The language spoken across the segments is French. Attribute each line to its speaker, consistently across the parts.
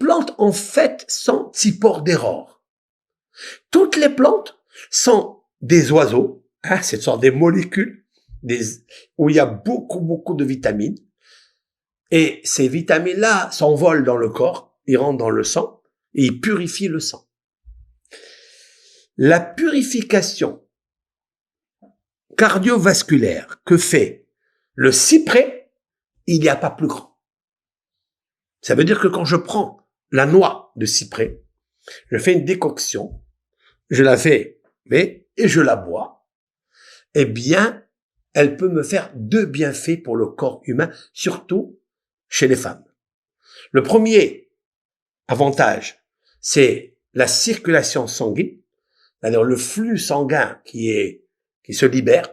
Speaker 1: plantes, en fait, sont tzipor d'error. Toutes les plantes sont des oiseaux, hein, ce sont des molécules où il y a beaucoup de vitamines. Et ces vitamines-là s'envolent dans le corps, ils rentrent dans le sang et ils purifient le sang. La purification cardiovasculaire que fait le cyprès, il n'y a pas plus grand. Ça veut dire que quand je prends la noix de cyprès, je fais une décoction, je la fais, et je la bois, eh bien, elle peut me faire 2 bienfaits pour le corps humain, surtout chez les femmes. Le premier avantage, c'est la circulation sanguine, c'est-à-dire le flux sanguin qui se libère.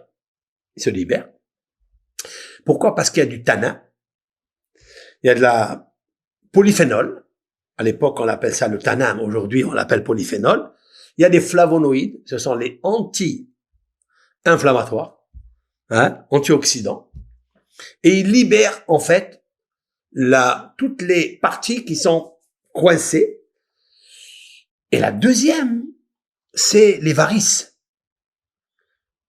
Speaker 1: Pourquoi? Parce qu'il y a du tanin, il y a de la polyphénol. À l'époque, on appelle ça le tanin, mais aujourd'hui, on l'appelle polyphénol. Il y a des flavonoïdes, ce sont les anti-inflammatoires, hein, antioxydants. Et ils libèrent, en fait, toutes les parties qui sont coincées. Et la deuxième, c'est les varices.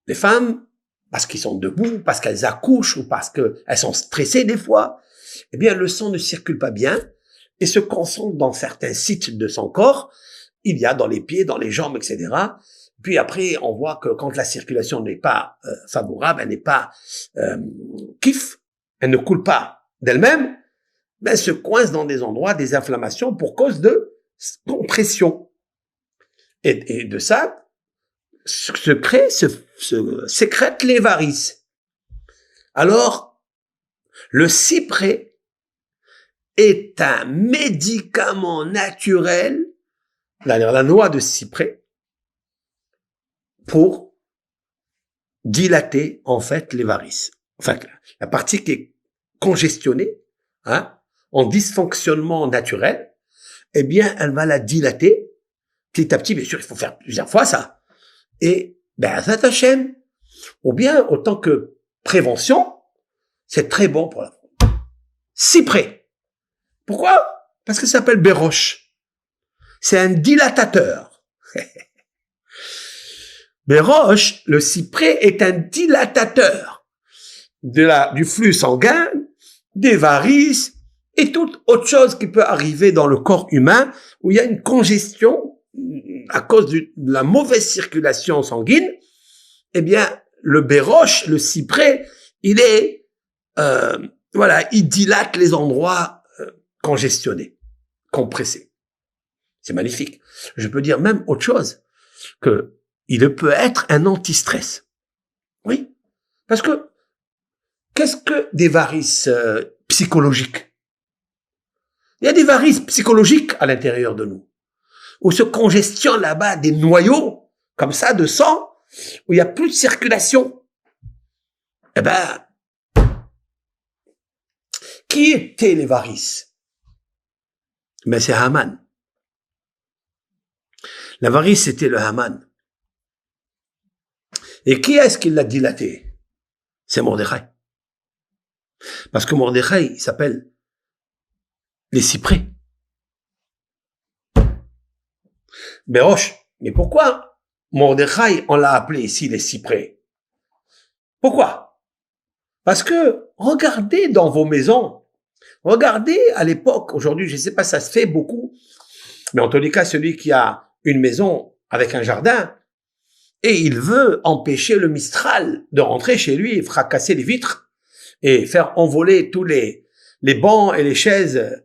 Speaker 1: Les femmes, parce qu'ils sont debout, parce qu'elles accouchent ou parce qu'elles sont stressées des fois, eh bien, le sang ne circule pas bien et se concentre dans certains sites de son corps. Il y a dans les pieds, dans les jambes, etc. Puis après, on voit que quand la circulation n'est pas favorable, elle n'est pas kiff, elle ne coule pas d'elle-même, ben, elle se coince dans des endroits, des inflammations pour cause de compression. Et de ça, sécrètent les varices. Alors, le cyprès est un médicament naturel, la noix de cyprès, pour dilater, en fait, les varices. Enfin, la partie qui est congestionnée, hein, en dysfonctionnement naturel, eh bien, elle va la dilater petit à petit. Bien sûr, il faut faire plusieurs fois ça. Et, ben, ça t'achète. Ou bien, autant que prévention, c'est très bon pour la peau. Cyprès. Pourquoi? Parce que ça s'appelle béroche. C'est un dilatateur. Béroche, le cyprès est un dilatateur du flux sanguin, des varices et toute autre chose qui peut arriver dans le corps humain où il y a une congestion à cause de la mauvaise circulation sanguine. Eh bien, le béroche, le cyprès, il dilate les endroits congestionnés, compressés. C'est magnifique. Je peux dire même autre chose, que il peut être un anti-stress. Oui. Parce que, qu'est-ce que des varices psychologiques? Il y a des varices psychologiques à l'intérieur de nous, où se congestionnent là-bas des noyaux, comme ça, de sang, où il n'y a plus de circulation. Eh ben, qui étaient les varices? Mais c'est Haman. La varice, c'était le Haman. Et qui est-ce qui l'a dilaté? C'est Mordechai. Parce que Mordechai, il s'appelle les cyprès. Béroche. Mais pourquoi Mordechai, on l'a appelé ici les cyprès? Pourquoi? Parce que, regardez dans vos maisons, regardez à l'époque, aujourd'hui, je ne sais pas, ça se fait beaucoup, mais en tous les cas, celui qui a une maison avec un jardin, et il veut empêcher le Mistral de rentrer chez lui et fracasser les vitres et faire envoler tous les bancs et les chaises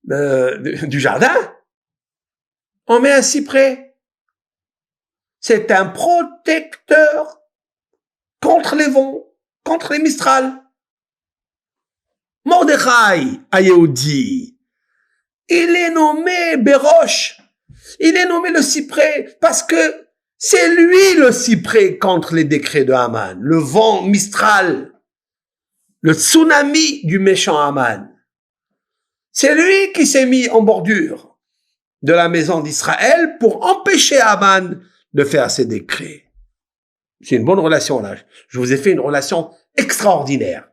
Speaker 1: du jardin, on met un cyprès. C'est un protecteur contre les vents, contre les Mistral. Mordechai à Yehudi, il est nommé Béroche, il est nommé le cyprès parce que c'est lui le cyprès contre les décrets de Haman, le vent Mistral, le tsunami du méchant Haman. C'est lui qui s'est mis en bordure de la maison d'Israël pour empêcher Haman de faire ses décrets. C'est une bonne relation là. Je vous ai fait une relation extraordinaire.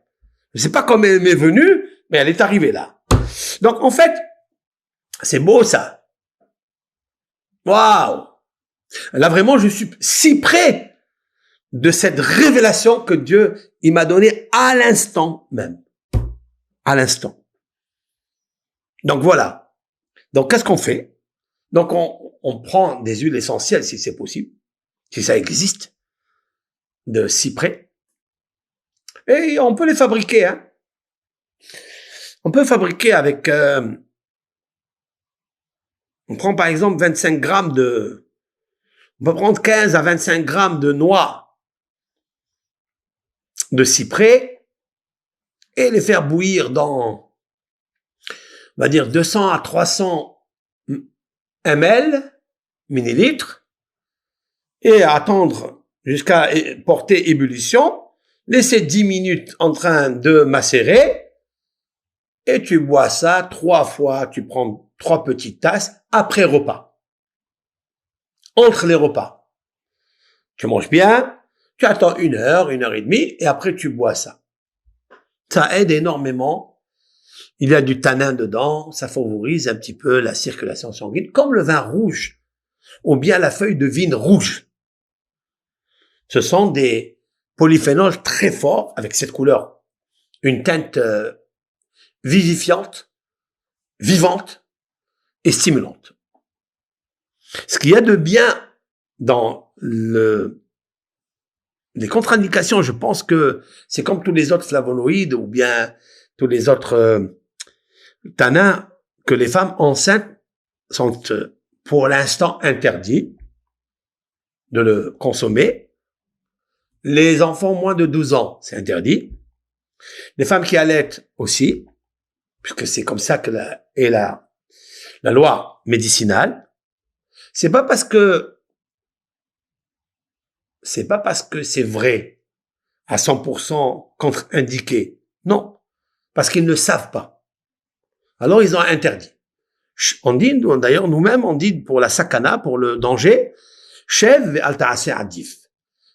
Speaker 1: Je ne sais pas comment elle m'est venue, mais elle est arrivée là. Donc en fait, C'est beau ça. Waouh! Là vraiment, je suis si près de cette révélation que Dieu, il m'a donnée à l'instant même. À l'instant. Donc voilà. Donc qu'est-ce qu'on fait? Donc on prend des huiles essentielles si c'est possible, si ça existe, de cyprès. Et on peut les fabriquer, hein. On peut fabriquer avec... on prend par exemple 25 grammes de... On peut prendre 15 à 25 grammes de noix de cyprès et les faire bouillir dans, on va dire, 200 à 300 ml, millilitres, et attendre jusqu'à porter ébullition, laisser 10 minutes en train de macérer, et tu bois ça 3 fois, tu prends 3 petites tasses après repas. Entre les repas. Tu manges bien, tu attends 1 heure, 1 heure et demie, et après tu bois ça. Ça aide énormément. Il y a du tanin dedans, ça favorise un petit peu la circulation sanguine, comme le vin rouge, ou bien la feuille de vigne rouge. Ce sont des polyphénols très forts, avec cette couleur. Une teinte vivifiante, vivante et stimulante. Ce qu'il y a de bien dans les contre-indications, je pense que c'est comme tous les autres flavonoïdes ou bien tous les autres tanins que les femmes enceintes sont pour l'instant interdits de le consommer. Les enfants moins de 12 ans, c'est interdit. Les femmes qui allaitent aussi, puisque c'est comme ça que la loi médicinale. C'est pas parce que c'est vrai à 100% contre-indiqué. Non. Parce qu'ils ne savent pas. Alors ils ont interdit. On dit, d'ailleurs, nous-mêmes, on dit pour la sakana, pour le danger, Shev al ta'aseh adif.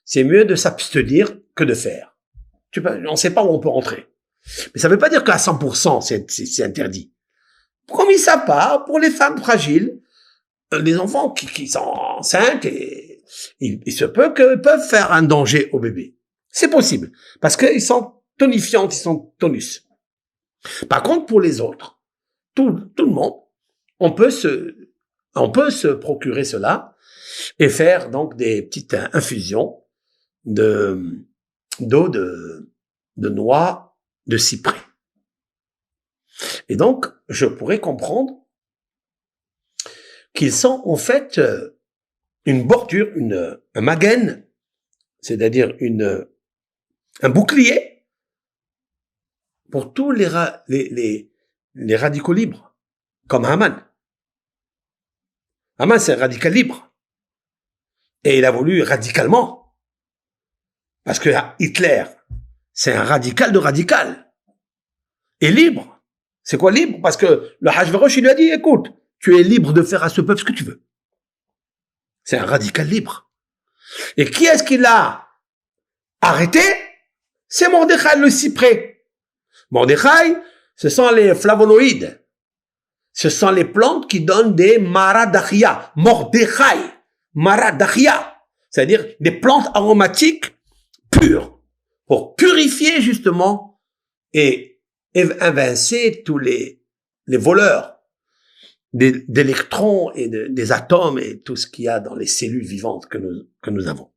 Speaker 1: C'est mieux de s'abstenir que de faire. On ne sait pas où on peut rentrer. Mais ça ne veut pas dire qu'à 100% c'est interdit. Comme ils ne savent pas, pour les femmes fragiles, les enfants qui sont enceintes, et il se peut qu'ils peuvent faire un danger au bébé. C'est possible. Parce qu'ils sont tonifiantes, ils sont tonus. Par contre, pour les autres, tout le monde, on peut se procurer cela et faire donc des petites infusions d'eau de noix de cyprès. Et donc, je pourrais comprendre qu'ils sont en fait une bordure, un magen, c'est-à-dire un bouclier pour tous les radicaux libres, comme Haman. Haman, c'est un radical libre. Et il a voulu radicalement. Parce que Hitler, c'est un radical de radical. Et libre. C'est quoi libre? Parce que le Hachverosh, il lui a dit, écoute, tu es libre de faire à ce peuple ce que tu veux. C'est un radical libre. Et qui est-ce qui l'a arrêté? C'est Mordechai le cyprès. Mordechai, ce sont les flavonoïdes. Ce sont les plantes qui donnent des maradachia. Mordechai, maradachia. C'est-à-dire des plantes aromatiques pures. Pour purifier justement et évincer tous les voleurs d'électrons et des atomes et tout ce qu'il y a dans les cellules vivantes que nous avons.